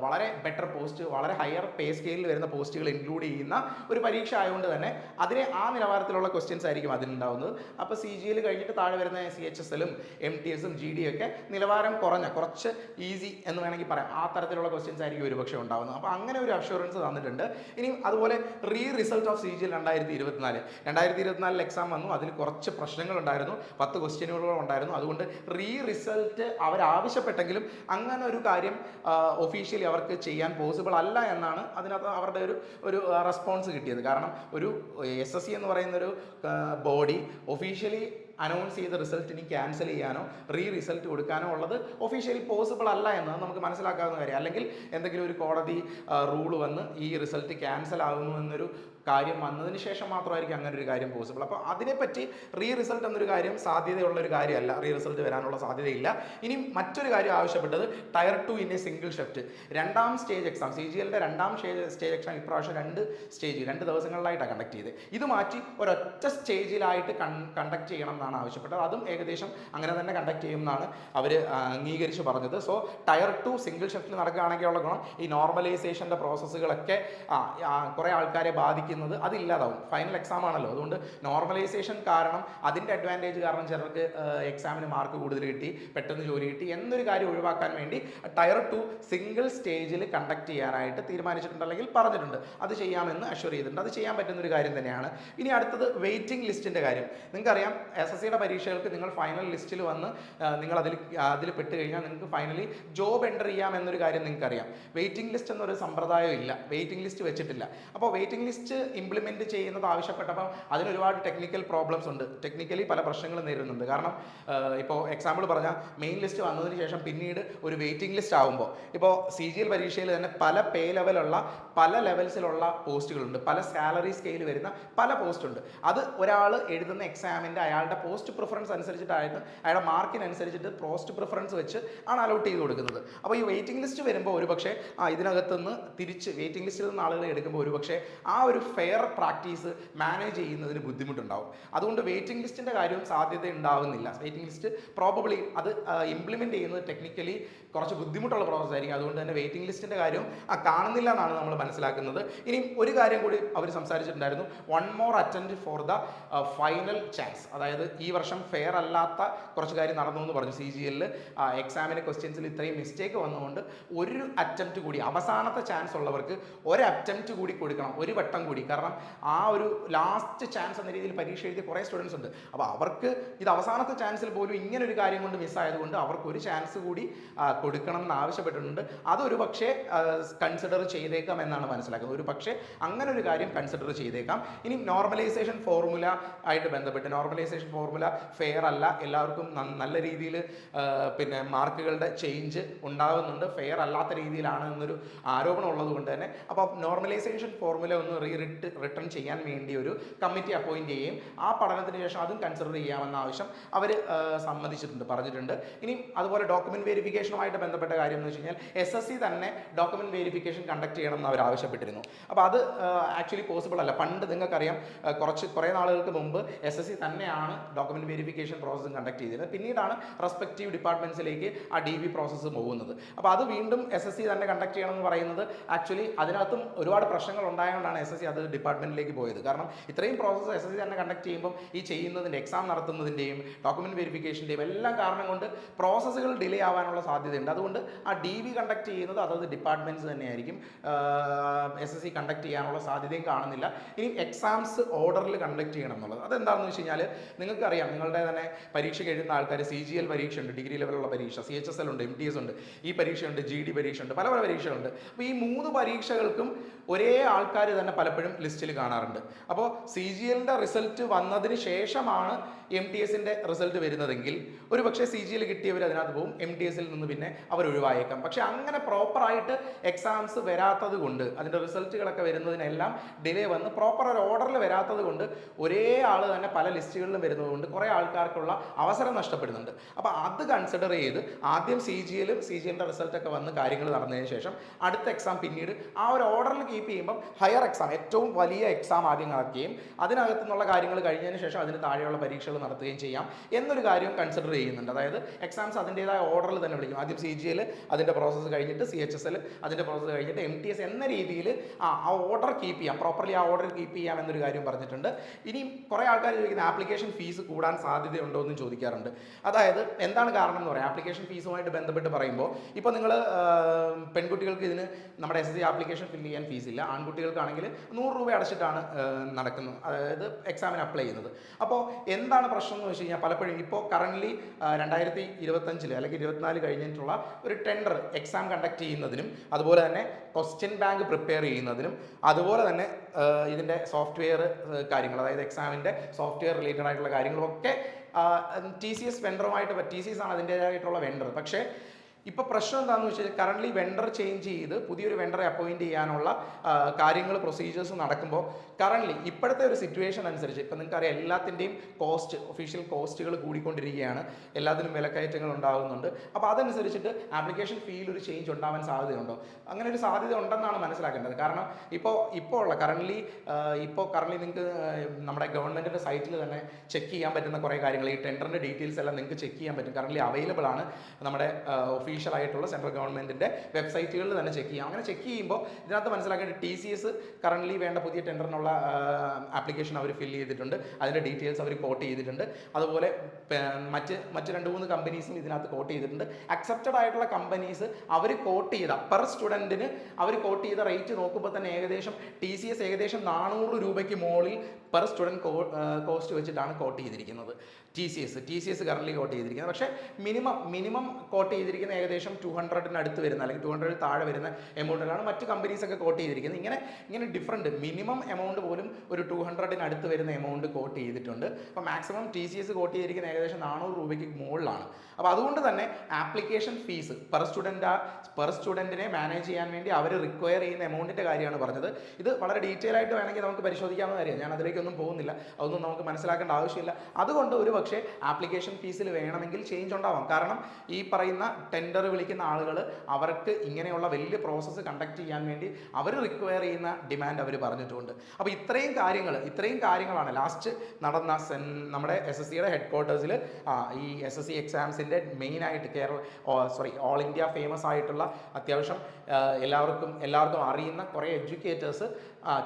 വളരെ ബെറ്റർ പോസ്റ്റ്, വളരെ ഹയർ പേ സ്കെയിലിൽ വരുന്ന പോസ്റ്റുകൾ ഇൻക്ലൂഡ് ചെയ്യുന്ന ഒരു പരീക്ഷ ആയതുകൊണ്ട് തന്നെ അതിനെ ആ നിലവാരത്തിലുള്ള ക്വസ്റ്റ്യൻസ് ആയിരിക്കും അതിനുണ്ടാവുന്നത്. അപ്പോൾ CGL കഴിഞ്ഞിട്ട് താഴെ വരുന്ന CHSലും MTSും GD ഒക്കെ നിലവാരം കുറഞ്ഞ, കുറച്ച് ഈസി എന്ന് വേണമെങ്കിൽ പറയാം, ആ തരത്തിലുള്ള ക്വസ്റ്റ്യൻസ് ആയിരിക്കും ഒരുപക്ഷെ ഉണ്ടാകുന്നത്. അപ്പോൾ അങ്ങനെ ഒരു അഷ്വറൻസ് തന്നിട്ടുണ്ട്. ഇനി അതുപോലെ റിസൾട്ട് ഓഫ് CGL 2024 എക്സാം വന്നു. അതിൽ കുറച്ച് പ്രശ്നങ്ങളുണ്ടായിരുന്നു, 10 ക്വസ്റ്റ്യനുകൾ ഉണ്ടായിരുന്നു. അതുകൊണ്ട് റിസൾട്ട് അവരാവശ്യപ്പെട്ടെങ്കിലും അങ്ങനെ ഒരു കാര്യം ഒഫീഷ്യലി അവർക്ക് ചെയ്യാൻ പോസിബിൾ അല്ല എന്നാണ് അതിനകത്ത് അവരുടെ ഒരു റെസ്പോൺസ് കിട്ടിയത്. കാരണം ഒരു SSC എന്ന് പറയുന്നൊരു ബോഡി ഒഫീഷ്യലി അനൗൺസ് ചെയ്ത റിസൾട്ട് ഇനി ക്യാൻസൽ ചെയ്യാനോ റിസൾട്ട് കൊടുക്കാനോ ഉള്ളത് ഒഫീഷ്യലി പോസിബിൾ അല്ല എന്ന് നമുക്ക് മനസ്സിലാക്കാവുന്ന കാര്യം. അല്ലെങ്കിൽ എന്തെങ്കിലും ഒരു കോടതി റൂൾ വന്ന് ഈ റിസൾട്ട് ക്യാൻസൽ ആകുന്നു എന്നൊരു കാര്യം വന്നതിന് ശേഷം മാത്രമായിരിക്കും അങ്ങനെ ഒരു കാര്യം പോസിബിൾ. അപ്പോൾ അതിനെപ്പറ്റി റിസൾട്ട് എന്നൊരു കാര്യം സാധ്യതയുള്ള ഒരു കാര്യമല്ല, റിസൾട്ട് വരാനുള്ള സാധ്യതയില്ല. ഇനി മറ്റൊരു കാര്യം ആവശ്യപ്പെട്ടത് tier 2 in a single shift, 2ാം സ്റ്റേജ് എക്സാം. CGLന്റെ 2ാം സ്റ്റേജ് എക്സാം ഇപ്രാവശ്യം 2 ദിവസങ്ങളിലായിട്ടാണ് കണ്ടക്ട് ചെയ്തത്. ഇത് മാറ്റി ഒരൊറ്റ സ്റ്റേജിലായിട്ട് കണ്ടക്ട് ചെയ്യണം എന്നാണ് ആവശ്യപ്പെട്ടത്. അതും ഏകദേശം അങ്ങനെ തന്നെ കണ്ടക്ട് ചെയ്യുമെന്നാണ് അവർ അംഗീകരിച്ച് പറഞ്ഞത്. സോ ടയർ 2 സിംഗിൾ ഷിഫ്റ്റിൽ നടക്കുകയാണെങ്കിൽ ഉള്ള ഗുണം ഈ നോർമലൈസേഷൻ്റെ പ്രോസസ്സുകളൊക്കെ കുറേ ആൾക്കാരെ ബാധിക്കും, അതില്ലാതാവും. ഫൈനൽ എക്സാം ആണല്ലോ, അതുകൊണ്ട് നോർമലൈസേഷൻ കാരണം അതിൻ്റെ അഡ്വാൻറ്റേജ് കാരണം ചിലർക്ക് എക്സാമിന് മാർക്ക് കൂടുതൽ കിട്ടി, പെട്ടെന്ന് ജോലി കിട്ടി എന്നൊരു കാര്യം ഒഴിവാക്കാൻ വേണ്ടി ടയർ 2 സിംഗിൾ സ്റ്റേജിൽ കണ്ടക്ട് ചെയ്യാനായിട്ട് തീരുമാനിച്ചിട്ടുണ്ട്, അല്ലെങ്കിൽ പറഞ്ഞിട്ടുണ്ട്. അത് ചെയ്യാമെന്ന് അഷ്വർ ചെയ്തിട്ടുണ്ട്. അത് ചെയ്യാൻ പറ്റുന്ന ഒരു കാര്യം തന്നെയാണ്. ഇനി അടുത്തത് വെയിറ്റിംഗ് ലിസ്റ്റിൻ്റെ കാര്യം. നിങ്ങൾക്കറിയാം SSCയുടെ പരീക്ഷകൾക്ക് നിങ്ങൾ ഫൈനൽ ലിസ്റ്റിൽ വന്ന് നിങ്ങൾ അതിൽ പെട്ട് കഴിഞ്ഞാൽ നിങ്ങൾക്ക് ഫൈനലി ജോബ് എൻ്റർ ചെയ്യാം എന്നൊരു കാര്യം നിങ്ങൾക്കറിയാം. വെയിറ്റിംഗ് ലിസ്റ്റ് എന്നൊരു സമ്പ്രദായം ഇല്ല, വെയിറ്റിംഗ് ലിസ്റ്റ് വെച്ചിട്ടില്ല. അപ്പോൾ വെയിറ്റിംഗ് ലിസ്റ്റ് ഇംപ്ലിമെൻറ്റ് ചെയ്യുന്നത് ആവശ്യപ്പെട്ടപ്പോൾ അതിനൊരുപാട് ടെക്നിക്കൽ പ്രോബ്ലംസ് ഉണ്ട്, ടെക്നിക്കലി പല പ്രശ്നങ്ങളും നേരിടുന്നുണ്ട്. കാരണം ഇപ്പോൾ എക്സാമ്പിൾ പറഞ്ഞാൽ മെയിൻ ലിസ്റ്റ് വന്നതിന് ശേഷം പിന്നീട് ഒരു വെയിറ്റിംഗ് ലിസ്റ്റ് ആകുമ്പോൾ, ഇപ്പോൾ CGL പരീക്ഷയിൽ തന്നെ പല പേ ലെവലുള്ള പല ലെവൽസിലുള്ള പോസ്റ്റുകളുണ്ട്, പല സാലറി സ്കെയിൽ വരുന്ന പല പോസ്റ്റ് ഉണ്ട്. അത് ഒരാൾ എഴുതുന്ന എക്സാമിൻ്റെ അയാളുടെ പോസ്റ്റ് പ്രിഫറൻസ് അനുസരിച്ചിട്ടായിരുന്നു, അയാളുടെ മാർക്കിനനുസരിച്ചിട്ട് പോസ്റ്റ് പ്രിഫറൻസ് വെച്ച് ആണ് അലോട്ട് ചെയ്ത് കൊടുക്കുന്നത്. അപ്പോൾ ഈ വെയിറ്റിംഗ് ലിസ്റ്റ് വരുമ്പോൾ ഒരുപക്ഷെ ഇതിനകത്തുനിന്ന് തിരിച്ച് വെയിറ്റിംഗ് ലിസ്റ്റിൽ നിന്ന് ആളുകളെ എടുക്കുമ്പോൾ ഒരുപക്ഷെ ആ ഒരു ഫെയർ പ്രാക്ടീസ് മാനേജ് ചെയ്യുന്നതിന് ബുദ്ധിമുട്ടുണ്ടാവും. അതുകൊണ്ട് വെയിറ്റിംഗ് ലിസ്റ്റിൻ്റെ കാര്യവും സാധ്യത ഉണ്ടാവുന്നില്ല. വെയിറ്റിംഗ് ലിസ്റ്റ് പ്രോബബ്ലി അത് ഇംപ്ലിമെൻറ്റ് ചെയ്യുന്നത് ടെക്നിക്കലി കുറച്ച് ബുദ്ധിമുട്ടുള്ള പ്രോസസ് ആയിരിക്കും. അതുകൊണ്ട് തന്നെ വെയിറ്റിംഗ് ലിസ്റ്റിൻ്റെ കാര്യവും കാണുന്നില്ല എന്നാണ് നമ്മൾ മനസ്സിലാക്കുന്നത്. ഇനി ഒരു കാര്യം കൂടി അവർ സംസാരിച്ചിട്ടുണ്ടായിരുന്നു, 1 more attempt for the final chance. അതായത് ഈ വർഷം ഫെയർ അല്ലാത്ത കുറച്ച് കാര്യം നടന്നു എന്ന് പറഞ്ഞു. CGL എക്സാമിന് ക്വസ്റ്റ്യൻസിൽ ഇത്രയും മിസ്റ്റേക്ക് വന്നുകൊണ്ട് ഒരു അറ്റംപ്റ്റ് കൂടി, അവസാനത്തെ ചാൻസ് ഉള്ളവർക്ക് ഒരു അറ്റംപ്റ്റ് കൂടി കൊടുക്കണം, ഒരു വട്ടം കൂടി. കാരണം ആ ഒരു ലാസ്റ്റ് ചാൻസ് എന്ന രീതിയിൽ പരീക്ഷ എഴുതിയ കുറേ സ്റ്റുഡൻസ് ഉണ്ട്. അപ്പോൾ അവർക്ക് ഇത് അവസാനത്തെ ചാൻസിൽ പോലും ഇങ്ങനെ ഒരു കാര്യം കൊണ്ട് മിസ്സായതുകൊണ്ട് അവർക്ക് ഒരു ചാൻസ് കൂടി കൊടുക്കണം എന്ന് ആവശ്യപ്പെട്ടിട്ടുണ്ട്. അതൊരു പക്ഷേ കൺസിഡർ ചെയ്തേക്കാം എന്നാണ് മനസ്സിലാക്കുന്നത്. ഒരു പക്ഷേ അങ്ങനെ ഒരു കാര്യം കൺസിഡർ ചെയ്തേക്കാം. ഇനി നോർമലൈസേഷൻ ഫോർമുല ആയിട്ട് ബന്ധപ്പെട്ട്, നോർമലൈസേഷൻ ഫോർമുല ഫെയർ അല്ല, എല്ലാവർക്കും നല്ല രീതിയിൽ പിന്നെ മാർക്കുകളുടെ ചേഞ്ച് ഉണ്ടാകുന്നുണ്ട്, ഫെയർ അല്ലാത്ത രീതിയിലാണ് എന്നൊരു ആരോപണം ഉള്ളത് കൊണ്ട് തന്നെ അപ്പോൾ നോർമലൈസേഷൻ ഫോർമുല ഒന്ന് റിട്ടേൺ ചെയ്യാൻ വേണ്ടി ഒരു കമ്മിറ്റി അപ്പോയിന്റ് ചെയ്യുകയും ആ പഠനത്തിന് ശേഷം അതും കൺസിഡർ ചെയ്യാമെന്ന ആവശ്യം അവർ സമ്മതിച്ചിട്ടുണ്ട്, പറഞ്ഞിട്ടുണ്ട്. ഇനി അതുപോലെ ഡോക്യുമെന്റ് വെരിഫിക്കേഷനുമായിട്ട് ബന്ധപ്പെട്ട കാര്യം എന്ന് വെച്ച് കഴിഞ്ഞാൽ SSC തന്നെ ഡോക്യുമെന്റ് വെരിഫിക്കേഷൻ കണ്ടക്ട് ചെയ്യണം എന്ന് അവർ ആവശ്യപ്പെട്ടിരുന്നു. അപ്പോൾ അത് ആക്ച്വലി പോസിബിൾ അല്ല. പണ്ട് നിങ്ങൾക്കറിയാം കുറേ നാളുകൾക്ക് മുമ്പ് SSC തന്നെയാണ് ഡോക്യുമെന്റ് വെരിഫിക്കേഷൻ പ്രോസസ്സും കണ്ടക്ട് ചെയ്തിരുന്നത്. പിന്നീടാണ് റെസ്പെക്റ്റീവ് ഡിപ്പാർട്ട്മെന്റ്സിലേക്ക് ആ DV പ്രോസസ്സ് പോകുന്നത്. അപ്പോൾ അത് വീണ്ടും SSC തന്നെ കണ്ടക്ട് ചെയ്യണം എന്ന് പറയുന്നത് ആക്ച്വലി അതിനകത്തും ഒരുപാട് പ്രശ്നങ്ങൾ ഉണ്ടായതുകൊണ്ടാണ് SSC അത് ഡിപ്പാർട്ട്മെന്റിലേക്ക് പോയത്. കാരണം ഇത്രയും പ്രോസസ്സ് SSC തന്നെ കണ്ടക്ട് ചെയ്യുമ്പോൾ ഈ ചെയ്യുന്നതിൻ്റെ എക്സാം നടത്തുന്നതിൻ്റെയും ഡോക്യുമെന്റ് വെരിഫിക്കേഷൻ്റെയും എല്ലാം കാരണം കൊണ്ട് പ്രോസസ്സുകൾ ഡിലേ ആവാനുള്ള സാധ്യതയുണ്ട്. അതുകൊണ്ട് ആ DV കണ്ടക്ട് ചെയ്യുന്നത് അതത് ഡിപ്പാർട്ട്മെന്റ്സ് തന്നെയായിരിക്കും. SSC കണ്ടക്ട് ചെയ്യാനുള്ള സാധ്യതയും കാണുന്നില്ല. ഇനി എക്സാംസ് ഓർഡറിൽ കണ്ടക്ട് ചെയ്യണം എന്നുള്ളത് അതെന്താണെന്ന് വെച്ച് കഴിഞ്ഞാൽ നിങ്ങൾക്കറിയാം, നിങ്ങളുടെ തന്നെ പരീക്ഷയ്ക്ക് എഴുതുന്ന ആൾക്കാർ CGL പരീക്ഷയുണ്ട്, ഡിഗ്രി ലെവലുള്ള പരീക്ഷ, CHSL ഉണ്ട്, MTS ഉണ്ട്, ഈ പരീക്ഷയുണ്ട്, GD പരീക്ഷയുണ്ട്, പല പരീക്ഷകളുണ്ട്. അപ്പോൾ ഈ 3 പരീക്ഷകൾക്കും ഒരേ ആൾക്കാർ തന്നെ പലപ്പോഴും ലിസ്റ്റിൽ കാണാറുണ്ട്. അപ്പോൾ CGLൻ്റെ റിസൾട്ട് വന്നതിന് ശേഷമാണ് MTSൻ്റെ റിസൾട്ട് വരുന്നതെങ്കിൽ ഒരു പക്ഷേ CGL കിട്ടിയവർ അതിനകത്ത് പോകും, MTSൽ നിന്ന് പിന്നെ അവർ ഒഴിവായേക്കാം. പക്ഷേ അങ്ങനെ പ്രോപ്പറായിട്ട് എക്സാംസ് വരാത്തത് കൊണ്ട്, അതിൻ്റെ റിസൾട്ടുകളൊക്കെ വരുന്നതിനെല്ലാം ഡിലേ വന്ന് പ്രോപ്പർ ഒരു ഓർഡറിൽ വരാത്തത് കൊണ്ട് ഒരേ ആൾ തന്നെ പല ലിസ്റ്റുകളിലും വരുന്നത് കൊണ്ട് കുറേ ആൾക്കാർക്കുള്ള അവസരം നഷ്ടപ്പെടുന്നുണ്ട്. അപ്പോൾ അത് കൺസിഡർ ചെയ്ത് ആദ്യം CGLൻ്റെ റിസൾട്ടൊക്കെ വന്ന് കാര്യങ്ങൾ നടന്നതിന് ശേഷം അടുത്ത എക്സാം പിന്നീട് ആ ഒരു ഓർഡറിൽ കീപ്പ് ചെയ്യുമ്പം ഹയർ എക്സാം, ഏറ്റവും വലിയ എക്സാം ആദ്യം നടക്കുകയും അതിനകത്തു നിന്നുള്ള കാര്യങ്ങൾ കഴിഞ്ഞതിന് ശേഷം അതിന് താഴെയുള്ള പരീക്ഷകൾ നടത്തുകയും ചെയ്യാം എന്നൊരു കാര്യം കൺസിഡർ ചെയ്യുന്നുണ്ട്. അതായത് എക്സാംസ് അതിൻ്റെതായ ഓർഡറിൽ തന്നെ വിളിക്കും. ആദ്യം CGL അതിൻ്റെ പ്രോസസ്സ് കഴിഞ്ഞിട്ട് CHSL അതിൻ്റെ പ്രോസസ്സ് കഴിഞ്ഞിട്ട് MTS എന്ന രീതിയിൽ ആ ഓർഡർ കീപ്പ് ചെയ്യാം, പ്രോപ്പർലി ആ ഓർഡർ കീപ്പ് ചെയ്യാം എന്നൊരു കാര്യം പറഞ്ഞിട്ടുണ്ട്. ഇനി കുറേ ആൾക്കാർ ചോദിക്കുന്ന ആപ്ലിക്കേഷൻ ഫീസ് കൂടാൻ സാധ്യതയുണ്ടോ എന്നും ചോദിക്കാറുണ്ട്. അതായത് എന്താണ് കാരണം എന്ന് പറയാം. ആപ്ലിക്കേഷൻ ഫീസുമായിട്ട് ബന്ധപ്പെട്ട് പറയുമ്പോൾ ഇപ്പോൾ നിങ്ങൾ പെൺകുട്ടികൾക്ക് ഇതിന് നമ്മുടെ SSC ആപ്ലിക്കേഷൻ ഫില്ല് ചെയ്യാൻ ഫീസില്ല, ആൺകുട്ടികൾക്കാണെങ്കിൽ 100 രൂപ അടച്ചിട്ടാണ് നടക്കുന്നത്, അതായത് എക്സാമിന് അപ്ലൈ ചെയ്യുന്നത്. അപ്പോൾ എന്താണ് പ്രശ്നം എന്ന് വെച്ച് കഴിഞ്ഞാൽ പലപ്പോഴും ഇപ്പോൾ കറൻ്റ്ലി 2025 അല്ലെങ്കിൽ 24 കഴിഞ്ഞിട്ടുള്ള ഒരു ടെൻഡർ എക്സാം കണ്ടക്ട് ചെയ്യുന്നതിനും അതുപോലെ തന്നെ ക്വസ്റ്റ്യൻ ബാങ്ക് പ്രിപ്പയർ ചെയ്യുന്നതിനും അതുപോലെ തന്നെ ഇതിൻ്റെ സോഫ്റ്റ്വെയർ കാര്യങ്ങൾ, അതായത് എക്സാമിൻ്റെ സോഫ്റ്റ്വെയർ റിലേറ്റഡ് ആയിട്ടുള്ള കാര്യങ്ങളൊക്കെ TCS വെണ്ടറുമായിട്ട്, TCS ആണ് അതിൻ്റേതായിട്ടുള്ള വെണ്ടർ. പക്ഷേ ഇപ്പോൾ പ്രശ്നം എന്താണെന്ന് വെച്ചാൽ കറൻ്റ്ലി വെണ്ടർ ചേഞ്ച് ചെയ്ത് പുതിയൊരു വെണ്ടറെ അപ്പോയിൻറ്റ് ചെയ്യാനുള്ള കാര്യങ്ങൾ, പ്രൊസീജിയേഴ്സ് നടക്കുമ്പോൾ കറൻ്റ്ലി ഇപ്പോഴത്തെ ഒരു സിറ്റുവേഷൻ അനുസരിച്ച് ഇപ്പോൾ നിങ്ങൾക്കറിയാം എല്ലാത്തിൻ്റെയും കോസ്റ്റ്, ഒഫീഷ്യൽ കോസ്റ്റുകൾ കൂടിക്കൊണ്ടിരിക്കുകയാണ്, എല്ലാത്തിനും വിലക്കയറ്റങ്ങൾ ഉണ്ടാകുന്നുണ്ട്. അപ്പോൾ അതനുസരിച്ചിട്ട് ആപ്ലിക്കേഷൻ ഫീയിൽ ഒരു ചേഞ്ച് ഉണ്ടാവാൻ സാധ്യതയുണ്ടോ? അങ്ങനെ ഒരു സാധ്യത ഉണ്ടെന്നാണ് മനസ്സിലാക്കേണ്ടത്. കാരണം ഇപ്പോൾ ഉള്ള കറൻ്റ്ലി നിങ്ങൾക്ക് നമ്മുടെ ഗവൺമെൻറ്റിൻ്റെ സൈറ്റിൽ തന്നെ ചെക്ക് ചെയ്യാൻ പറ്റുന്ന കുറേ കാര്യങ്ങൾ, ഈ ടെൻഡറിൻ്റെ ഡീറ്റെയിൽസ് എല്ലാം നിങ്ങൾക്ക് ചെക്ക് ചെയ്യാൻ പറ്റും. കറൻ്റ്ലി അവൈലബിൾ ആണ് നമ്മുടെ ഒഫീഷ്യൽ ആയിട്ടുള്ള സെൻട്രൽ ഗവൺമെൻറ്റിൻ്റെ വെബ്സൈറ്റുകളിൽ തന്നെ ചെക്ക് ചെയ്യാം. അങ്ങനെ ചെക്ക് ചെയ്യുമ്പോൾ ഇതിനകത്ത് മനസ്സിലാക്കേണ്ടത് TCS കറൻ്റ്ലി വേണ്ട പുതിയ ടെൻഡറിനുള്ള ആപ്ലിക്കേഷൻ അവർ ഫില്ല് ചെയ്തിട്ടുണ്ട്, അതിൻ്റെ ഡീറ്റെയിൽസ് അവർ കോട്ട് ചെയ്തിട്ടുണ്ട്. അതുപോലെ മറ്റ് 2-3 കമ്പനീസും ഇതിനകത്ത് കോട്ട് ചെയ്തിട്ടുണ്ട്. അക്സെപ്റ്റഡ് ആയിട്ടുള്ള കമ്പനീസ് അവർ കോട്ട് ചെയ്ത പെർ സ്റ്റുഡൻറ്റിന് അവർ കോട്ട് ചെയ്ത റേറ്റ് നോക്കുമ്പോൾ തന്നെ ഏകദേശം TCS ഏകദേശം 400 രൂപയ്ക്ക് മുകളിൽ പെർ സ്റ്റുഡൻറ്റ് കോസ്റ്റ് വെച്ചിട്ടാണ് കോട്ട് ചെയ്തിരിക്കുന്നത്. TCS കറൻ്റ്ലി കോട്ട് ചെയ്തിരിക്കുന്നത്. പക്ഷേ മിനിമം കോട്ട് ചെയ്തിരിക്കുന്ന ഏകദേശം 200-ന് അടുത്ത് വരുന്ന അല്ലെങ്കിൽ 200 താഴെ വരുന്ന എമൗണ്ടിലാണ് മറ്റ് കമ്പനീസൊക്കെ കോട്ട് ചെയ്തിരിക്കുന്നത്. ഇങ്ങനെ ഡിഫറൻറ്റ് മിനിമം എമൗണ്ട് പോലും ഒരു 200-ന് അടുത്ത് വരുന്ന എമൗണ്ട് കോട്ട് ചെയ്തിട്ടുണ്ട്. അപ്പോൾ മാക്സിമം TCS കോട്ട് ചെയ്തിരിക്കുന്ന ഏകദേശം 400 രൂപയ്ക്ക് മുകളിലാണ്. അപ്പോൾ അതുകൊണ്ട് തന്നെ ആപ്ലിക്കേഷൻ ഫീസ് പെർ സ്റ്റുഡൻറ്റിനെ മാനേജ് ചെയ്യാൻ വേണ്ടി അവർ റിക്വയർ ചെയ്യുന്ന എമൗണ്ടിൻ്റെ കാര്യമാണ് പറഞ്ഞത്. ഇത് വളരെ ഡീറ്റെയിൽ ആയിട്ട് വേണമെങ്കിൽ നമുക്ക് പരിശോധിക്കാവുന്ന കാര്യമാണ്, ഞാൻ അതിലേക്കൊന്നും പോകുന്നില്ല, അതൊന്നും നമുക്ക് മനസ്സിലാക്കേണ്ട ആവശ്യമില്ല. അതുകൊണ്ട് ഒരു പക്ഷേ ആപ്ലിക്കേഷൻ ഫീസിൽ വേണമെങ്കിൽ ചേഞ്ച് ഉണ്ടാവാം. കാരണം ഈ പറയുന്ന 10 ടെൻഡർ വിളിക്കുന്ന ആളുകൾ അവർക്ക് ഇങ്ങനെയുള്ള വലിയ പ്രോസസ്സ് കണ്ടക്ട് ചെയ്യാൻ വേണ്ടി അവർ റിക്വയർ ചെയ്യുന്ന ഡിമാൻഡ് അവർ പറഞ്ഞിട്ടുണ്ട്. അപ്പോൾ ഇത്രയും കാര്യങ്ങളാണ് ലാസ്റ്റ് നടന്ന നമ്മുടെ SSCയുടെ ഹെഡ് ക്വാർട്ടേഴ്സിൽ ഈ SSC എക്സാംസിൻ്റെ മെയിനായിട്ട് ഓൾ ഇന്ത്യ ഫേമസ് ആയിട്ടുള്ള അത്യാവശ്യം എല്ലാവർക്കും അറിയുന്ന കുറേ എഡ്യൂക്കേറ്റേഴ്സ്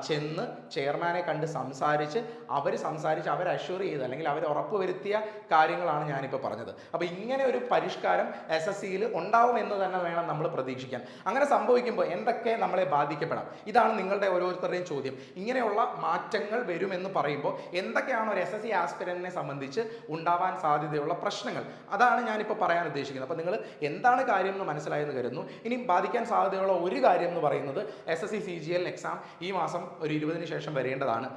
ചെന്ന് ചെയർമാനെ കണ്ട് സംസാരിച്ച് അവർ അഷ്യൂർ ചെയ്ത് അല്ലെങ്കിൽ അവർ ഉറപ്പുവരുത്തിയ കാര്യങ്ങളാണ് ഞാനിപ്പോൾ പറഞ്ഞത്. അപ്പോൾ ഇങ്ങനെ ഒരു പരിഷ്കാരം SSCയിൽ ഉണ്ടാവുമെന്ന് തന്നെ വേണം നമ്മൾ പ്രതീക്ഷിക്കാൻ. അങ്ങനെ സംഭവിക്കുമ്പോൾ എന്തൊക്കെ നമ്മളെ ബാധിക്കപ്പെടാം? ഇതാണ് നിങ്ങളുടെ ഓരോരുത്തരുടെയും ചോദ്യം. ഇങ്ങനെയുള്ള മാറ്റങ്ങൾ വരുമെന്ന് പറയുമ്പോൾ എന്തൊക്കെയാണ് ഒരു SSC ആസ്പിരന്റിനെ സംബന്ധിച്ച് ഉണ്ടാവാൻ സാധ്യതയുള്ള പ്രശ്നങ്ങൾ? അതാണ് ഞാനിപ്പോൾ പറയാൻ ഉദ്ദേശിക്കുന്നത്. അപ്പോൾ നിങ്ങൾ എന്താണ് കാര്യം എന്ന് മനസ്സിലായെന്ന് കരുതുന്നു. ഇനി ബാധിക്കാൻ സാധ്യതയുള്ള ഒരു കാര്യം എന്ന് പറയുന്നത് SSC CGL എക്സാം ഈ മാസം ഒരു 20-ന് ശേഷം വരേണ്ടതാണ്.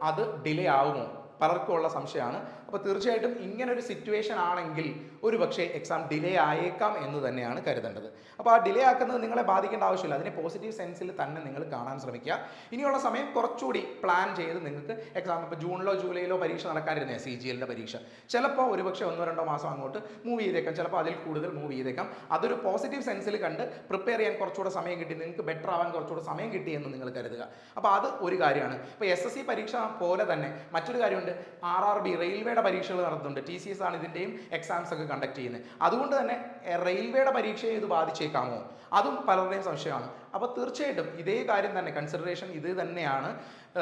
അത് ഡിലേ ആവുമോ? പലർക്കും ഉള്ള സംശയമാണ്. അപ്പോൾ തീർച്ചയായിട്ടും ഇങ്ങനൊരു സിറ്റുവേഷൻ ആണെങ്കിൽ ഒരു പക്ഷേ എക്സാം ഡിലേ ആയേക്കാം എന്ന് തന്നെയാണ് കരുതേണ്ടത്. അപ്പോൾ ആ ഡിലേ ആക്കുന്നത് നിങ്ങളെ ബാധിക്കേണ്ട ആവശ്യമില്ല. അതിനെ പോസിറ്റീവ് സെൻസിൽ തന്നെ നിങ്ങൾ കാണാൻ ശ്രമിക്കുക. ഇനിയുള്ള സമയം കുറച്ചുകൂടി പ്ലാൻ ചെയ്ത് നിങ്ങൾക്ക് എക്സാം ഇപ്പോൾ ജൂണിലോ ജൂലൈയിലോ പരീക്ഷ നടക്കാനിരുന്നേ CGLൻ്റെ പരീക്ഷ ചിലപ്പോൾ ഒരുപക്ഷെ 1-2 മാസം അങ്ങോട്ട് മൂവ് ചെയ്തേക്കാം, ചിലപ്പോൾ അതിൽ കൂടുതൽ മൂവ് ചെയ്തേക്കാം. അതൊരു പോസിറ്റീവ് സെൻസിൽ കണ്ട് പ്രിപ്പയർ ചെയ്യാൻ കുറച്ചുകൂടെ സമയം കിട്ടി, നിങ്ങൾക്ക് ബെറ്റർ ആവാൻ കുറച്ചുകൂടെ സമയം കിട്ടി എന്ന് നിങ്ങൾ കരുതുക. അപ്പോൾ അത് ഒരു കാര്യമാണ്. ഇപ്പോൾ SSC പരീക്ഷ പോലെ തന്നെ മറ്റൊരു കാര്യമുണ്ട്. RRB റെയിൽവേയുടെ പരീക്ഷകൾ നടത്തുന്നുണ്ട്. TCS ആണ് ഇതിൻ്റെയും എക്സാംസ് ഒക്കെ കണ്ടക്ട് ചെയ്യുന്നത്. അതുകൊണ്ട് തന്നെ റെയിൽവേയുടെ പരീക്ഷയെ ഇത് ബാധിച്ചേക്കാമോ? അതും പലരുടെയും സംശയമാണ്. അപ്പോൾ തീർച്ചയായിട്ടും ഇതേ കാര്യം തന്നെ കൺസിഡറേഷൻ ഇത് തന്നെയാണ്.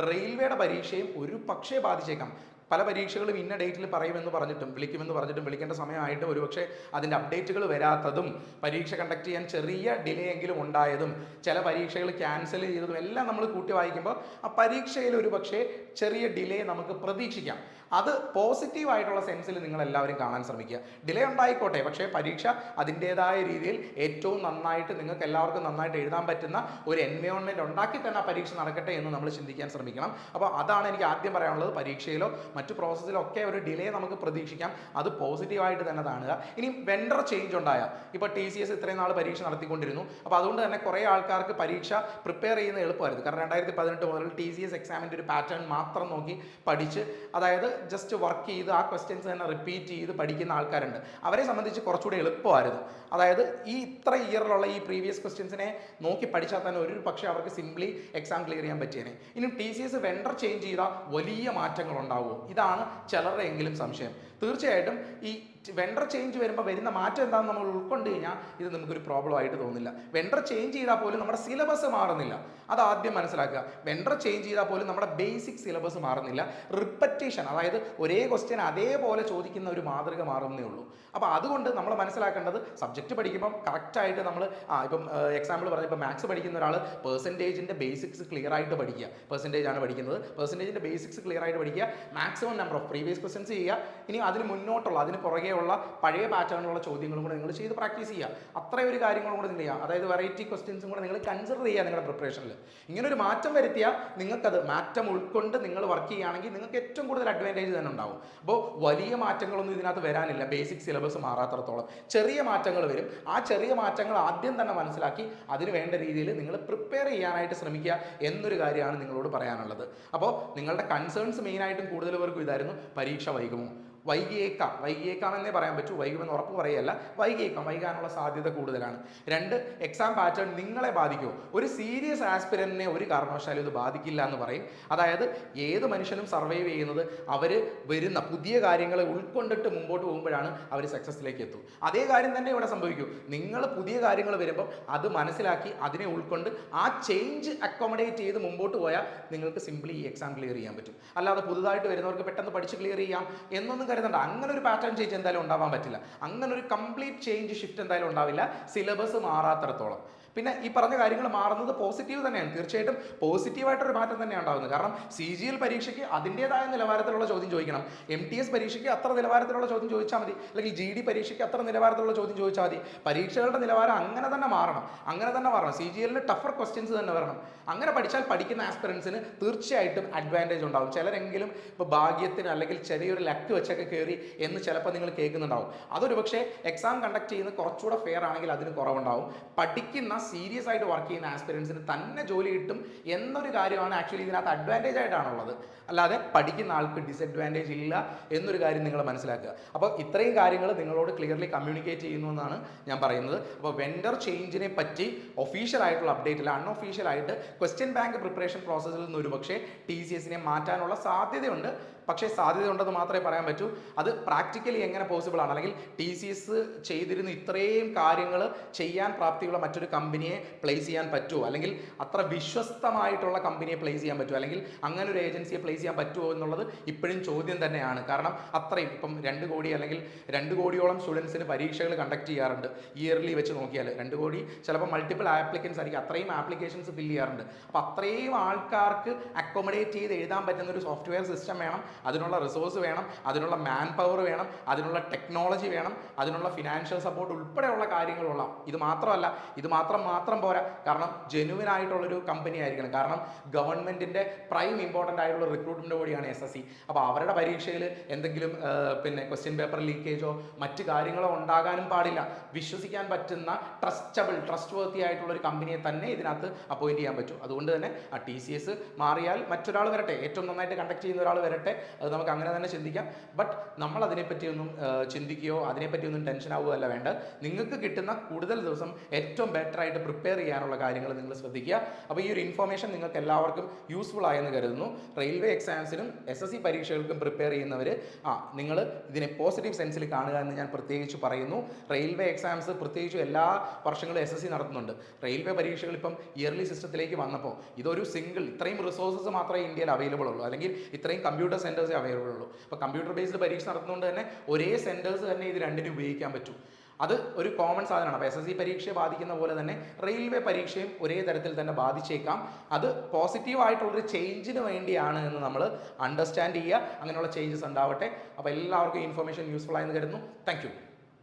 റെയിൽവേയുടെ പരീക്ഷയും ഒരു പക്ഷേ ബാധിച്ചേക്കാം. പല പരീക്ഷകളും ഇന്ന ഡേറ്റിൽ പറയുമെന്ന് പറഞ്ഞിട്ടും വിളിക്കേണ്ട സമയമായിട്ട് ഒരുപക്ഷെ അതിൻ്റെ അപ്ഡേറ്റുകൾ വരാത്തതും പരീക്ഷ കണ്ടക്ട് ചെയ്യാൻ ചെറിയ ഡിലേ എങ്കിലും ഉണ്ടായതും ചില പരീക്ഷകൾ ക്യാൻസൽ ചെയ്തതും എല്ലാം നമ്മൾ കൂട്ടി വായിക്കുമ്പോൾ ആ പരീക്ഷയിൽ ഒരുപക്ഷെ ചെറിയ ഡിലേ നമുക്ക് പ്രതീക്ഷിക്കാം. അത് പോസിറ്റീവായിട്ടുള്ള സെൻസിൽ നിങ്ങൾ എല്ലാവരും കാണാൻ ശ്രമിക്കുക. ഡിലേ ഉണ്ടായിക്കോട്ടെ, പക്ഷേ പരീക്ഷ അതിൻ്റേതായ രീതിയിൽ ഏറ്റവും നന്നായിട്ട് നിങ്ങൾക്ക് എല്ലാവർക്കും നന്നായിട്ട് എഴുതാൻ പറ്റുന്ന ഒരു എൻവയോൺമെൻറ്റ് ഉണ്ടാക്കി തന്നെ ആ പരീക്ഷ നടക്കട്ടെ എന്ന് നമ്മൾ ചിന്തിക്കാൻ ശ്രമിക്കണം. അപ്പോൾ അതാണ് എനിക്ക് ആദ്യം പറയാനുള്ളത്. പരീക്ഷയിലോ മറ്റു പ്രോസസ്സിലൊക്കെ ഒരു ഡിലേ നമുക്ക് പ്രതീക്ഷിക്കാം. അത് പോസിറ്റീവായിട്ട് തന്നെ കാണുക. ഇനി വെണ്ടർ ചേഞ്ച് ഉണ്ടായ ഇപ്പോൾ TCS ഇത്രയും നാൾ പരീക്ഷ നടത്തിക്കൊണ്ടിരുന്നു. അപ്പോൾ അതുകൊണ്ട് തന്നെ കുറേ ആൾക്കാർക്ക് പരീക്ഷ പ്രിപ്പയർ ചെയ്യുന്നത് എളുപ്പമായിരുന്നു. കാരണം 2018 മുതൽ TCS എക്സാമിൻ്റെ ഒരു പാറ്റേൺ മാത്രം നോക്കി പഠിച്ച്, അതായത് ജസ്റ്റ് വർക്ക് ചെയ്ത് ആ ക്വസ്റ്റ്യൻസ് തന്നെ റിപ്പീറ്റ് ചെയ്ത് പഠിക്കുന്ന ആൾക്കാരുണ്ട്. അവരെ സംബന്ധിച്ച് കുറച്ചുകൂടി എളുപ്പമായിരുന്നു. അതായത് ഇത്ര ഇയറിലുള്ള ഈ പ്രീവിയസ് ക്വസ്റ്റ്യൻസിനെ നോക്കി പഠിച്ചാൽ തന്നെ ഒരു പക്ഷേ അവർക്ക് സിംപ്ലി എക്സാം ക്ലിയർ ചെയ്യാൻ പറ്റിയേനെ. ഇനി TCS വെണ്ടർ ചേഞ്ച് ചെയ്താൽ വലിയ മാറ്റങ്ങൾ ഉണ്ടാവുമോ? ഇതാണ് ചിലരുടെ എങ്കിലും സംശയം. തീർച്ചയായിട്ടും ഈ വെണ്ടർ ചേഞ്ച് വരുമ്പോൾ വരുന്ന മാറ്റം എന്താണെന്ന് നമ്മൾ ഉൾക്കൊണ്ട് കഴിഞ്ഞാൽ ഇത് നമുക്കൊരു പ്രോബ്ലം ആയിട്ട് തോന്നില്ല. വെണ്ടർ ചേഞ്ച് ചെയ്താൽ പോലും നമ്മുടെ സിലബസ് മാറുന്നില്ല. അത് ആദ്യം മനസ്സിലാക്കുക. വെണ്ടർ ചേഞ്ച് ചെയ്താൽ പോലും നമ്മുടെ ബേസിക് സിലബസ് മാറുന്നില്ല. റിപ്പറ്റീഷൻ, അതായത് ഒരേ ക്വസ്റ്റ്യൻ അതേപോലെ ചോദിക്കുന്ന ഒരു മാതൃക മാറുന്നേ ഉള്ളൂ. അപ്പോൾ അതുകൊണ്ട് നമ്മൾ മനസ്സിലാക്കേണ്ടത് സബ്ജക്റ്റ് പഠിക്കുമ്പം കറക്റ്റായിട്ട് നമ്മൾ ഇപ്പം എക്സാമ്പിൾ പറഞ്ഞപ്പോൾ മാത്സ് പഠിക്കുന്ന ഒരാൾ പെർസെൻറ്റേജിൻ്റെ ബേസിക്സ് ക്ലിയർ ആയിട്ട് പഠിക്കുക. പെർസെൻറ്റേജ് ആണ് പഠിക്കുന്നത്. പെർസെൻറ്റേജിൻ്റെ ബേസിക്സ് ക്ലിയർ ആയിട്ട് പഠിക്കുക. Maximum number of previous questions ചെയ്യുക. ഇനി അതിന് മുന്നോട്ടുള്ള അതിന് പുറകെയുള്ള പഴയ പാറ്റേണിലുള്ള ചോദ്യങ്ങളും കൂടെ നിങ്ങൾ ചെയ്ത് പ്രാക്ടീസ് ചെയ്യുക. അത്രയും ഒരു കാര്യങ്ങളും കൂടെ നിങ്ങൾ ചെയ്യുക. അതായത് വെറൈറ്റി ക്വസ്റ്റ്യൻസും കൂടെ നിങ്ങൾ കൺസിഡർ ചെയ്യുക നിങ്ങളുടെ പ്രിപ്പറേഷനിൽ. ഇങ്ങനൊരു മാറ്റം വരുത്തിയാൽ നിങ്ങൾക്കത് മാറ്റം ഉൾക്കൊണ്ട് നിങ്ങൾ വർക്ക് ചെയ്യുകയാണെങ്കിൽ നിങ്ങൾക്ക് ഏറ്റവും കൂടുതൽ അഡ്വാൻറ്റേജ് തന്നെ ഉണ്ടാവും. അപ്പോൾ വലിയ മാറ്റങ്ങളൊന്നും ഇതിനകത്ത് വരാനില്ല. ബേസിക് സിലബസ് മാറാത്തടത്തോളം ചെറിയ മാറ്റങ്ങൾ വരും. ആ ചെറിയ മാറ്റങ്ങൾ ആദ്യം തന്നെ മനസ്സിലാക്കി അതിന് വേണ്ട രീതിയിൽ നിങ്ങൾ പ്രിപ്പയർ ചെയ്യാനായിട്ട് ശ്രമിക്കുക എന്നൊരു കാര്യമാണ് നിങ്ങളോട് പറയാനുള്ളത്. അപ്പോൾ നിങ്ങളുടെ കൺസേൺസ് മെയിനായിട്ടും കൂടുതൽ പേർക്കും ഇതായിരുന്നു. പരീക്ഷ വൈകുമോ? വൈകിയേക്കാം എന്നേ പറയാൻ പറ്റൂ. വൈകുമെന്ന് ഉറപ്പ് പറയല്ല. വൈകാനുള്ള സാധ്യത കൂടുതലാണ്. 2, എക്സാം പാറ്റേൺ നിങ്ങളെ ബാധിക്കുമോ? ഒരു സീരിയസ് ആസ്പിരന്റിനെ ഒരു കാരണവശാലും ഇത് ബാധിക്കില്ല എന്ന് പറയും. അതായത് ഏത് മനുഷ്യനും സർവൈവ് ചെയ്യുന്നത് അവർ വരുന്ന പുതിയ കാര്യങ്ങളെ ഉൾക്കൊണ്ടിട്ട് മുമ്പോട്ട് പോകുമ്പോഴാണ് അവർ സക്സസ്സിലേക്ക് എത്തും. അതേ കാര്യം തന്നെ ഇവിടെ സംഭവിക്കും. നിങ്ങൾ പുതിയ കാര്യങ്ങൾ വരുമ്പം അത് മനസ്സിലാക്കി അതിനെ ഉൾക്കൊണ്ട് ആ ചേഞ്ച് അക്കോമഡേറ്റ് ചെയ്ത് മുമ്പോട്ട് പോയാൽ നിങ്ങൾക്ക് സിംപ്ലി ഈ എക്സാം ക്ലിയർ ചെയ്യാൻ പറ്റും. അല്ലാതെ പുതുതായിട്ട് വരുന്നവർക്ക് പെട്ടെന്ന് പഠിച്ച് ക്ലിയർ ചെയ്യാം എന്നൊന്നും കരുതണ്ട. അങ്ങനെ ഒരു പാറ്റേൺ ചേഞ്ച് എന്തായാലും ഉണ്ടാവാൻ പറ്റില്ല. അങ്ങനെ ഒരു കംപ്ലീറ്റ് ചേഞ്ച് ഷിഫ്റ്റ് എന്തായാലും ഉണ്ടാവില്ല സിലബസ് മാറാത്തിടത്തോളം. പിന്നെ ഈ പറഞ്ഞ കാര്യങ്ങൾ മാറുന്നത് പോസിറ്റീവ് തന്നെയാണ്. തീർച്ചയായിട്ടും പോസിറ്റീവായിട്ടൊരു മാറ്റം തന്നെയാണ് ഉണ്ടാകുന്നത്. കാരണം CGL പരീക്ഷയ്ക്ക് അതിൻ്റേതായ നിലവാരത്തിലുള്ള ചോദ്യം ചോദിക്കണം. MTS പരീക്ഷയ്ക്ക് അത്ര നിലവാരത്തിലുള്ള ചോദ്യം ചോദിച്ചാൽ മതി. അല്ലെങ്കിൽ GD പരീക്ഷയ്ക്ക് അത്ര നിലവാരത്തിലുള്ള ചോദ്യം ചോദിച്ചാൽ മതി. പരീക്ഷകളുടെ നിലവാരം അങ്ങനെ തന്നെ മാറണം. CGLന് ടഫർ ക്വസ്റ്റ്യൻസ് തന്നെ വരണം. അങ്ങനെ പഠിച്ചാൽ പഠിക്കുന്ന ആസ്പിറൻസിന് തീർച്ചയായിട്ടും അഡ്വാൻറ്റേജ് ഉണ്ടാവും. ചിലരെങ്കിലും ഇപ്പോൾ ഭാഗ്യത്തിന് അല്ലെങ്കിൽ ചെറിയൊരു ലക്ക് വെച്ചൊക്കെ കയറി എന്ന് ചിലപ്പോൾ നിങ്ങൾ കേൾക്കുന്നുണ്ടാവും. അതൊരു പക്ഷേ എക്സാം കണ്ടക്ട് ചെയ്യുന്നത് കുറച്ചുകൂടെ ഫെയർ ആണെങ്കിൽ അതിന് കുറവുണ്ടാവും. പഠിക്കുന്ന സീരിയസ് ആയിട്ട് വർക്ക് ചെയ്യുന്ന ആസ്പിരൻസിന് തന്നെ ജോലി കിട്ടും എന്നൊരു കാര്യമാണ് ആക്ച്വലി ഇതിനകത്ത് അഡ്വാൻറ്റേജ് ആയിട്ടാണുള്ളത്. അല്ലാതെ പഠിക്കുന്ന ആൾക്ക് ഡിസഡ്വാൻറ്റേജ് ഇല്ല എന്നൊരു കാര്യം നിങ്ങൾ മനസ്സിലാക്കുക. അപ്പോൾ ഇത്രയും കാര്യങ്ങൾ നിങ്ങളോട് ക്ലിയർലി കമ്മ്യൂണിക്കേറ്റ് ചെയ്യുന്നു എന്നാണ് ഞാൻ പറയുന്നത്. അപ്പോൾ വെൻഡർ ചേഞ്ചിനെ പറ്റി ഒഫീഷ്യൽ ആയിട്ടുള്ള അപ്ഡേറ്റ് അല്ല, അൺഒഫീഷ്യൽ ആയിട്ട് ക്വസ്റ്റ്യൻ ബാങ്ക് പ്രിപ്പറേഷൻ പ്രോസസ്സിൽ നിന്ന് ഒരു പക്ഷേ TCSനെ മാറ്റാനുള്ള സാധ്യതയുണ്ട്. പക്ഷേ സാധ്യതയുണ്ടെന്ന് മാത്രമേ പറയാൻ പറ്റൂ. അത് പ്രാക്ടിക്കലി എങ്ങനെ പോസിബിൾ ആണ്, അല്ലെങ്കിൽ TCS ചെയ്തിരുന്ന ഇത്രയും കാര്യങ്ങൾ ചെയ്യാൻ പ്രാപ്തിയുള്ള മറ്റൊരു കമ്പനിയെ പ്ലേസ് ചെയ്യാൻ പറ്റുമോ, അല്ലെങ്കിൽ അത്ര വിശ്വസ്തമായിട്ടുള്ള കമ്പനിയെ പ്ലേസ് ചെയ്യാൻ പറ്റുമോ, അല്ലെങ്കിൽ അങ്ങനെ ഒരു ഏജൻസിയെ പ്ലേസ് ചെയ്യാൻ പറ്റുമോ എന്നുള്ളത് ഇപ്പോഴും ചോദ്യം തന്നെയാണ്. കാരണം അത്രയും ഇപ്പം 2 കോടി അല്ലെങ്കിൽ 2 കോടിയോളം സ്റ്റുഡൻസിന് പരീക്ഷകൾ കണ്ടക്ട് ചെയ്യാറുണ്ട്. ഇയർലി വെച്ച് നോക്കിയാൽ 2 കോടി, ചിലപ്പോൾ മൾട്ടിപ്പിൾ ആപ്ലിക്കൻസ് ആയിരിക്കും, അത്രയും ആപ്ലിക്കേഷൻസ് ഫില്ല് ചെയ്യാറുണ്ട്. അപ്പോൾ അത്രയും ആൾക്കാർക്ക് അക്കോമഡേറ്റ് ചെയ്ത് എഴുതാൻ പറ്റുന്ന ഒരു സോഫ്റ്റ്വെയർ സിസ്റ്റം വേണം, അതിനുള്ള റിസോഴ്സ് വേണം, അതിനുള്ള മാൻ പവർ വേണം, അതിനുള്ള ടെക്നോളജി വേണം, അതിനുള്ള ഫിനാൻഷ്യൽ സപ്പോർട്ട് ഉൾപ്പെടെയുള്ള കാര്യങ്ങളുള്ള. ഇത് മാത്രം പോരാ. കാരണം ജെനുവിൻ ആയിട്ടുള്ളൊരു കമ്പനി ആയിരിക്കണം. കാരണം ഗവൺമെന്റിന്റെ പ്രൈം ഇമ്പോർട്ടൻ്റ് ആയിട്ടുള്ള റിക്രൂട്ട്മെന്റ് ബോഡിയാണ് SSC. അപ്പോൾ അവരുടെ പരീക്ഷയിൽ എന്തെങ്കിലും ക്വസ്റ്റ്യൻ പേപ്പർ ലീക്കേജോ മറ്റ് കാര്യങ്ങളോ ഉണ്ടാകാനും പാടില്ല. വിശ്വസിക്കാൻ പറ്റുന്ന ട്രസ്റ്റ് വർത്തി ആയിട്ടുള്ള ഒരു കമ്പനിയെ തന്നെ ഇതിനകത്ത് അപ്പോയിന്റ് ചെയ്യാൻ പറ്റും. അതുകൊണ്ട് തന്നെ TCS മാറിയാൽ മറ്റൊരാൾ വരട്ടെ, ഏറ്റവും നന്നായിട്ട് കണ്ടക്ട് ചെയ്യുന്ന ഒരാൾ വരട്ടെ, അത് നമുക്ക് അങ്ങനെ തന്നെ ചിന്തിക്കാം. ബട്ട് നമ്മൾ അതിനെപ്പറ്റിയൊന്നും ചിന്തിക്കുകയോ അതിനെപ്പറ്റിയൊന്നും ടെൻഷൻ ആവുകയല്ല വേണ്ട. നിങ്ങൾക്ക് കിട്ടുന്ന കൂടുതൽ ദിവസം ഏറ്റവും ബെറ്റർ ആയിട്ട് പ്രിപ്പയർ ചെയ്യാനുള്ള കാര്യങ്ങൾ നിങ്ങൾ ശ്രദ്ധിക്കുക. അപ്പോൾ ഈ ഒരു ഇൻഫോർമേഷൻ നിങ്ങൾക്ക് എല്ലാവർക്കും യൂസ്ഫുൾ ആയെന്ന് കരുതുന്നു. റെയിൽവേ എക്സാംസിനും SSC പരീക്ഷകൾക്കും പ്രിപ്പയർ ചെയ്യുന്നവർ നിങ്ങൾ ഇതിനെ പോസിറ്റീവ് സെൻസിൽ കാണുക എന്ന് ഞാൻ പ്രത്യേകിച്ച് പറയുന്നു. റെയിൽവേ എക്സാംസ് പ്രത്യേകിച്ച് എല്ലാ വർഷങ്ങളും SSC നടത്തുന്നുണ്ട്. റെയിൽവേ പരീക്ഷകൾ ഇപ്പം ഇയർലി സിസ്റ്റത്തിലേക്ക് വന്നപ്പോൾ ഇതൊരു ഇത്രയും റിസോഴ്സസ് മാത്രമേ ഇന്ത്യയിൽ അവൈലബിൾ ഉള്ളൂ, അല്ലെങ്കിൽ ഇത്രയും കമ്പ്യൂട്ടർ സെൻറ്റേഴ്സേ അവൈലബിൾ ഉള്ളൂ. അപ്പോൾ കമ്പ്യൂട്ടർ ബേസ്ഡ് പരീക്ഷ നടത്തുന്നതുകൊണ്ട് തന്നെ ഒരേ സെൻറ്റേഴ്സ് തന്നെ ഇത് രണ്ടിനും ഉപയോഗിക്കാൻ പറ്റും. അത് ഒരു കോമൺ സാധനമാണ്. അപ്പോൾ SSC പരീക്ഷയെ ബാധിക്കുന്ന പോലെ തന്നെ റെയിൽവേ പരീക്ഷയും ഒരേ തരത്തിൽ തന്നെ ബാധിച്ചേക്കാം. അത് പോസിറ്റീവ് ആയിട്ടുള്ളൊരു ചേഞ്ചിന് വേണ്ടിയാണ് എന്ന് നമ്മൾ അണ്ടർസ്റ്റാൻഡ് ചെയ്യുക. അങ്ങനെയുള്ള ചേഞ്ചസ് ഉണ്ടാവട്ടെ. അപ്പോൾ എല്ലാവർക്കും ഇൻഫർമേഷൻ യൂസ്ഫുൾ ആയെന്ന് കരുതുന്നു. Thank you.